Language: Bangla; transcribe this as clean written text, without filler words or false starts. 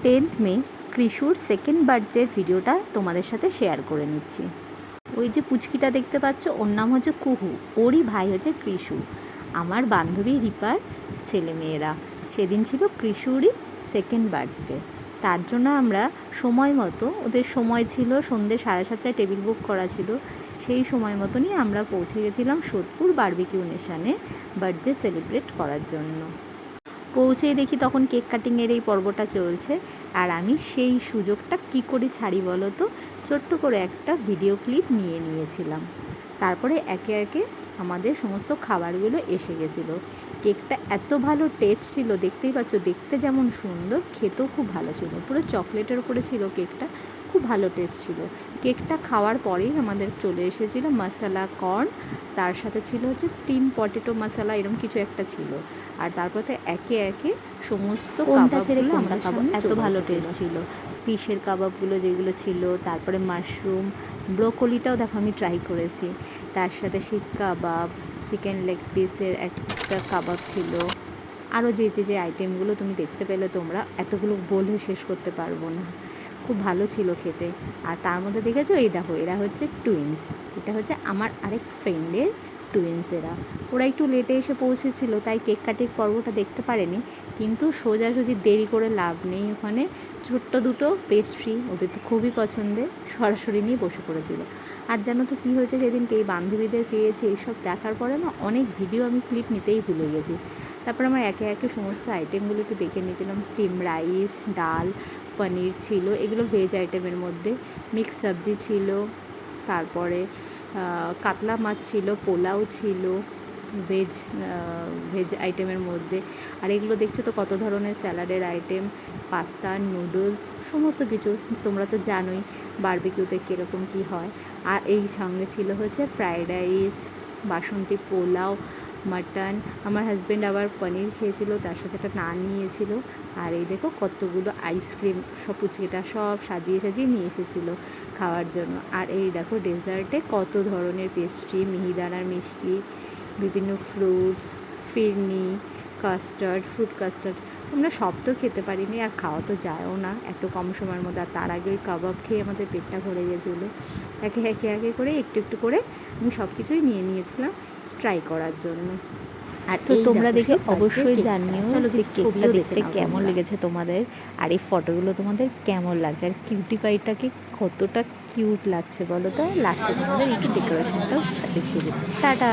10th মে কৃষুর সেকেন্ড বার্থডের ভিডিওটা তোমাদের সাথে শেয়ার করে নিচ্ছি। ওই যে পুচকিটা দেখতে পাচ্ছ, ওর নাম হচ্ছে কুহু, ওরই ভাই হচ্ছে কৃষু, আমার বান্ধবী রিপার ছেলেমেয়েরা। সেদিন ছিল কৃষুরই সেকেন্ড বার্থডে। তার জন্য আমরা সময় মতো, ওদের সময় ছিল সন্ধ্যে 7:30টায় টেবিল বুক করা ছিল, সেই সময় মতনই আমরা পৌঁছে গেছিলাম সোদপুর বারবিকিউ নেশনে বার্থডে সেলিব্রেট করার জন্য। পৌঁছেই দেখি তখন কেক কাটিংয়ের এই পর্বটা চলছে, আর আমি সেই সুযোগটা কি করে ছাড়ি বলো তো, ছোট্ট করে একটা ভিডিও ক্লিপ নিয়ে নিয়েছিলাম। তারপরে একে একে আমাদের সমস্ত খাবারগুলো এসে গেছিলো। কেকটা এত ভালো টেস্ট ছিল, দেখতেই পাচ্ছ, দেখতে যেমন সুন্দর, খেতেও খুব ভালো ছিল, পুরো চকলেটের উপরে ছিল কেকটা, খুব ভালো টেস্ট ছিল। কেকটা খাওয়ার পরেই আমাদের চলে এসেছিলো মশলা কর্ন, তার সাথে ছিল হচ্ছে স্টিম পটেটো মশলা, এরকম কিছু একটা ছিল। আর তারপরে একে একে সমস্ত কাবাবগুলো আমরা খাবো, এত ভালো টেস্ট ছিল। ফিশের কাবাবগুলো যেগুলো ছিল, তারপরে মাশরুম, ব্রোকলিটাও দেখো আমি ট্রাই করেছি, তার সাথে শিক কাবাব, চিকেন লেগ পিসের একটা কাবাব ছিল, আরও যে আইটেমগুলো তুমি দেখতে পেলে, তোমরা এতগুলো বলে শেষ করতে পারবো না, খুব ভালো ছিল খেতে। আর তার মধ্যে দেখেছো, এই দেখো, এরা হচ্ছে টুইন্স, এটা হচ্ছে আমার আরেক ফ্রেন্ডের টুইন্স। ওরা একটু লেটে এসে পৌঁছেছিল, তাই কেক কাটিং পর্বটা দেখতে পারেনি, কিন্তু সোজাসুজি দেরি করে লাভ নেই, ওখানে ছোট্ট দুটো পেস্ট্রি ওদের তো খুবই পছন্দের, সরাসরি নিয়ে বসে পড়েছিল। আর জানো তো কী হয়েছে সেদিনকে, এই বান্ধবীদের পেয়েছে, এইসব দেখার পরে না অনেক ভিডিও আমি ক্লিপ নিতেই ভুলে গেছি। তারপর আমার একে একে সমস্ত আইটেমগুলো একটু দেখে নিয়েছিলাম। স্টিম রাইস, ডাল, পনির ছিল, এগুলো ভেজ আইটেমের মধ্যে। মিক্স সবজি ছিল, তারপরে কাতলা মাছ ছিল, পোলাও ছিল ভেজ আইটেমের মধ্যে। আর এগুলো দেখছো তো কত ধরনের স্যালাডের আইটেম, পাস্তা, নুডলস, সমস্ত কিছু, তোমরা তো জানোই বারবিকিউতে কীরকম কী হয়। আর এই সঙ্গে ছিল হচ্ছে ফ্রায়েড রাইস, বাসন্তী পোলাও, মাটন। আমার হাজব্যান্ড আবার পনির খেয়েছিল, তার সাথে একটা নান নিয়েছিল। আর এই দেখো কতগুলো আইসক্রিম, সব পুচকিটা সব সাজিয়ে নিয়ে এসেছিলো খাওয়ার জন্য। আর এই দেখো ডেজার্টে কত ধরনের পেস্ট্রি, মিহিদানার মিষ্টি, বিভিন্ন ফ্রুটস, ফিরনি, কাস্টার্ড, ফ্রুট কাস্টার্ড। আমরা সব তো খেতে পারিনি, আর খাওয়া তো যায়ও না এত কম সময়ের মধ্যে। আর তার আগে ওই কাবাব খেয়ে আমাদের পেটটা ভরে গেছিলো। একে করে একটু করে আমি সব কিছুই নিয়ে নিয়েছিলাম ট্রাই করার জন্য। আর তো তোমরা দেখে অবশ্যই জানিও যে কেকটা দেখতে কেমন লেগেছে তোমাদের, আর এই ফটোগুলো তোমাদের কেমন লাগছে, আর কিউটি পাইটাকে কতটা কিউট লাগছে বলো তো। লাস্টে তোমাদের একটু ডেকোরেশনটাও দেখিয়ে দেবো। টাটা।